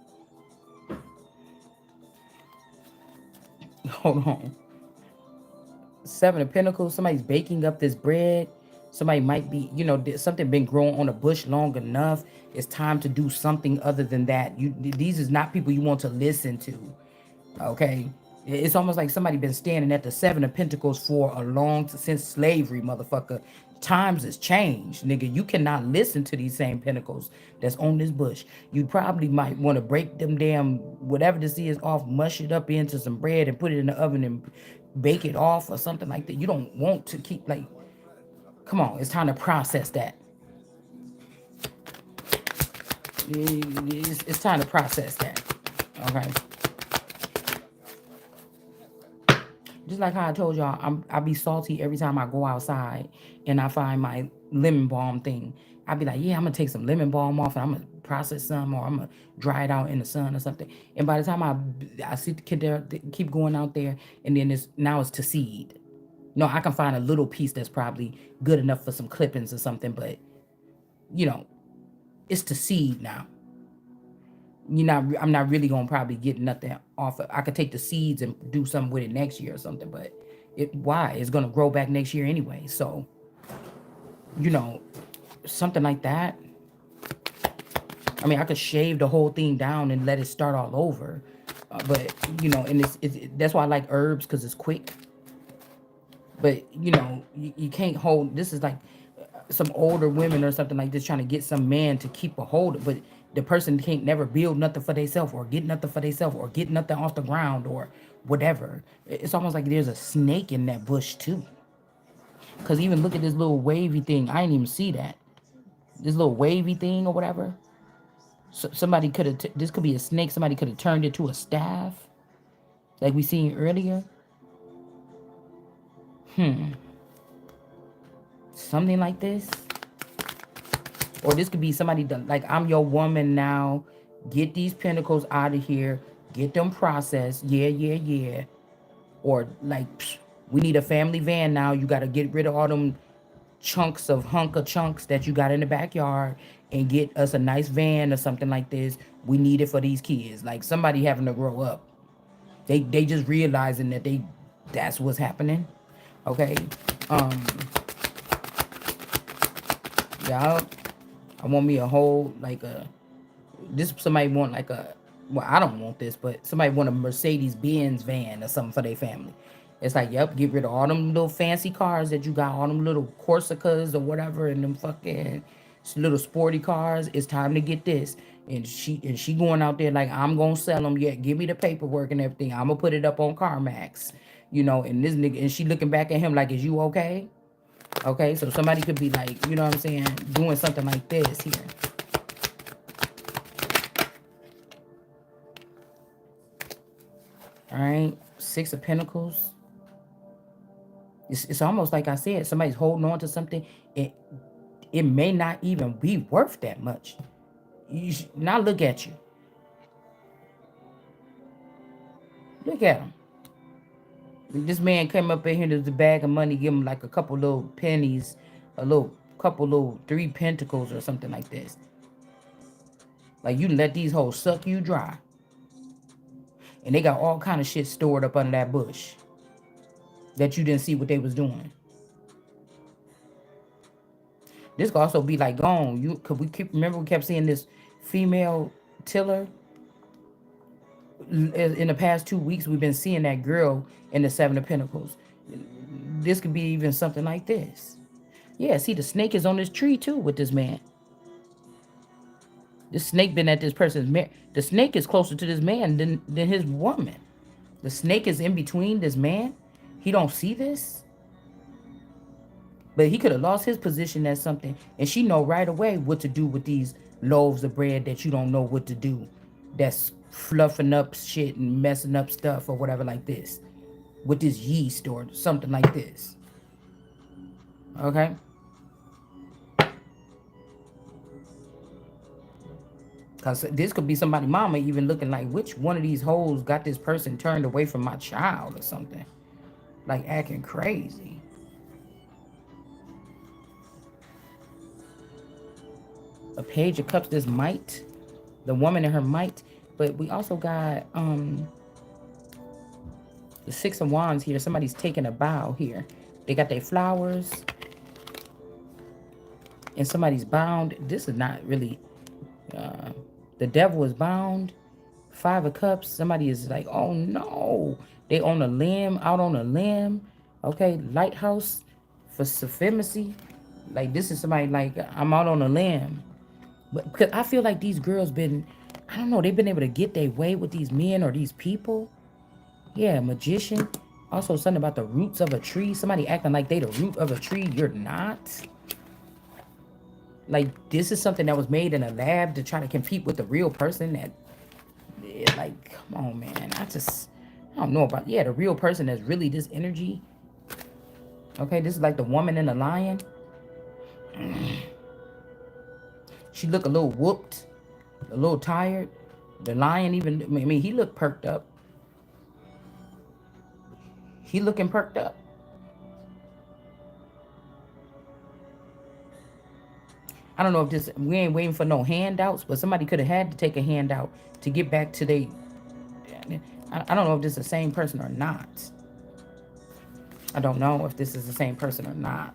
Hold on. Seven of Pentacles, somebody's baking up this bread. Somebody might be, you know, something been growing on a bush long enough. It's time to do something other than that. These is not people you want to listen to. Okay, it's almost like somebody been standing at the Seven of Pentacles for a long since slavery, motherfucker. Times has changed, nigga. You cannot listen to these same pentacles that's on this bush. You probably might want to break them damn whatever this is off, mush it up into some bread and put it in the oven and bake it off or something like that. You don't want to keep like, come on, it's time to process that. It's time to process that. Okay. Just like how I told y'all, I be salty every time I go outside and I find my lemon balm thing. I be like, yeah, I'm gonna take some lemon balm off and I'm gonna process some, or I'm gonna dry it out in the sun or something. And by the time I see the kid there, keep going out there, and then it's to seed. No, I can find a little piece that's probably good enough for some clippings or something, but you know, it's to seed now. I'm not really gonna probably get nothing off of. I could take the seeds and do something with it next year or something, but why? It's gonna grow back next year anyway. So, you know, something like that. I mean, I could shave the whole thing down and let it start all over. But you know, and that's why I like herbs, because it's quick. But you know, you can't hold. This is like some older women or something like this trying to get some man to keep a hold of, but the person can't never build nothing for themselves or get nothing for themselves or get nothing off the ground or whatever. It's almost like there's a snake in that bush too. Cause even look at this little wavy thing. I didn't even see that. This little wavy thing or whatever. So somebody could have. This could be a snake. Somebody could have turned it to a staff, like we seen earlier. Something like this. Or this could be somebody that, like, I'm your woman now. Get these pentacles out of here. Get them processed. Yeah, yeah, yeah. Or like, we need a family van now. You got to get rid of all them chunks of hunk of chunks that you got in the backyard and get us a nice van or something like this. We need it for these kids. Like somebody having to grow up. They just realizing that that's what's happening. Okay. Y'all, I want me a whole, like a, this somebody want like a, well, I don't want this, but somebody want a Mercedes Benz van or something for their family. It's like, yep, get rid of all them little fancy cars that you got, all them little Corsicas or whatever, and them fucking little sporty cars. It's time to get this. And she going out there like, I'm gonna sell them. Yeah, give me the paperwork and everything. I'm gonna put it up on CarMax, And this nigga, and she looking back at him like, is you okay? Okay, so somebody could be like, you know what I'm saying, doing something like this here. All right, Six of Pentacles. It's almost like I said, somebody's holding on to something. It may not even be worth that much. Now look at you. Look at him. This man came up in here with a bag of money, give him like a couple little pennies, couple little three pentacles or something like this. Like you let these hoes suck you dry. And they got all kind of shit stored up under that bush that you didn't see what they was doing. This could also be like gone. Could we remember we kept seeing this female tiller? In the past 2 weeks, we've been seeing that girl in the Seven of Pentacles. This could be even something like this. Yeah, see, the snake is on this tree too with this man. This snake been at this person's marriage. The snake is closer to this man than his woman. The snake is in between this man. He don't see this. But he could have lost his position as something. And she know right away what to do with these loaves of bread that you don't know what to do. That's fluffing up shit and messing up stuff or whatever like this. With this yeast or something like this. Okay? Because this could be somebody mama even looking like, which one of these hoes got this person turned away from my child or something. Like acting crazy. A Page of Cups, this might. The woman and her might. But we also got the Six of Wands here. Somebody's taking a bow here. They got their flowers. And somebody's bound. This is not really... the devil is bound. Five of Cups. Somebody is like, oh no. They on a limb, out on a limb. Okay, lighthouse for supremacy. Like this is somebody like, I'm out on a limb. But because I feel like these girls been, I don't know, they've been able to get their way with these men or these people. Yeah, magician. Also something about the roots of a tree. Somebody acting like they the root of a tree. You're not. Like this is something that was made in a lab to try to compete with the real person that, like, come on, man. I don't know about, yeah, the real person that's really this energy. Okay, this is like the woman and the lion. She look a little whooped, a little tired. The lion even, I mean, he looked perked up. He looking perked up. I don't know if this, we ain't waiting for no handouts, but somebody could have had to take a handout to get back to they, I don't know if this is the same person or not. I don't know if this is the same person or not.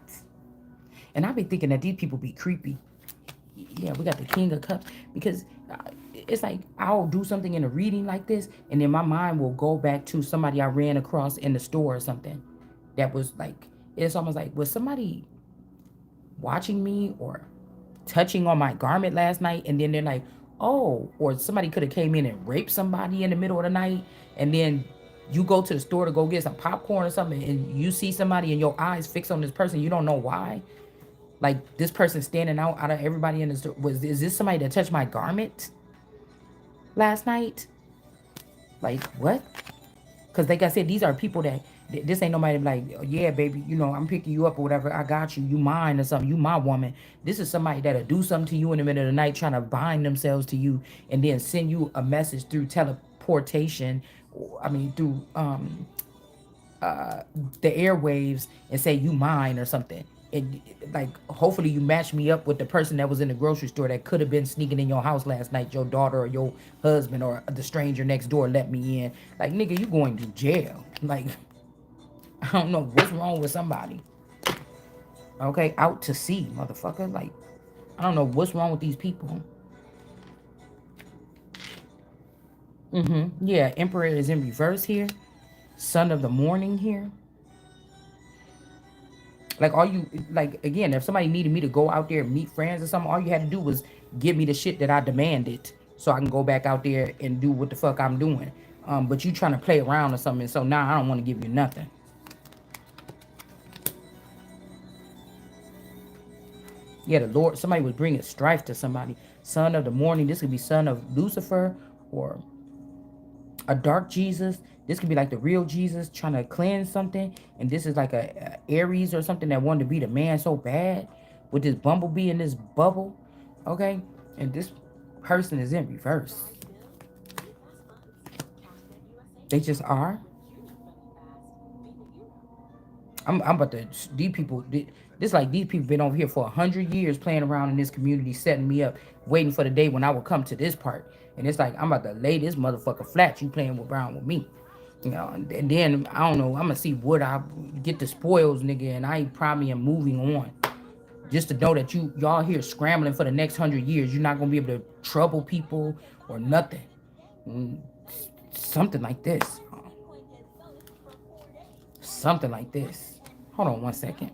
And I be thinking that these people be creepy. Yeah, we got the King of Cups. Because it's like I'll do something in a reading like this, and then my mind will go back to somebody I ran across in the store or something. That was like, it's almost like, was somebody watching me or touching on my garment last night, and then they're like, oh, or somebody could have came in and raped somebody in the middle of the night, and then you go to the store to go get some popcorn or something, and you see somebody and your eyes fixed on this person, you don't know why. Like this person standing out of everybody in the store. Is this somebody that touched my garment last night? Like what? Because like I said, these are people that this ain't nobody like, oh, yeah, baby, you know, I'm picking you up or whatever. I got you. You mine or something. You my woman. This is somebody that'll do something to you in the middle of the night, trying to bind themselves to you and then send you a message through teleportation. I mean, through the airwaves and say you mine or something. And like, hopefully you match me up with the person that was in the grocery store that could have been sneaking in your house last night, your daughter or your husband or the stranger next door let me in. Like, nigga, you going to jail. Like, I don't know what's wrong with somebody. Okay, out to sea, motherfucker. Like, I don't know what's wrong with these people. Yeah, Emperor is in reverse here. Son of the morning here. Like all you like again, if somebody needed me to go out there and meet friends or something, all you had to do was give me the shit that I demanded so I can go back out there and do what the fuck I'm doing. But you trying to play around or something, so now I don't want to give you nothing. Yeah, the Lord, somebody was bringing strife to somebody. Son of the morning, this could be son of Lucifer or a dark Jesus. This could be like the real Jesus trying to cleanse something, and this is like a Aries or something that wanted to be the man so bad with this bumblebee in this bubble. Okay, and this person is in reverse. They just are. I'm about to these people. This like these people been over here for 100 years playing around in this community, setting me up, waiting for the day when I would come to this part. And it's like I'm about to lay this motherfucker flat. You playing with around with me, you know? And then I don't know. I'm gonna see what I get the spoils, nigga. And I probably am moving on. Just to know that y'all here scrambling for the next 100 years. You're not gonna be able to trouble people or nothing. Mm, Something like this. Something like this. Hold on one second.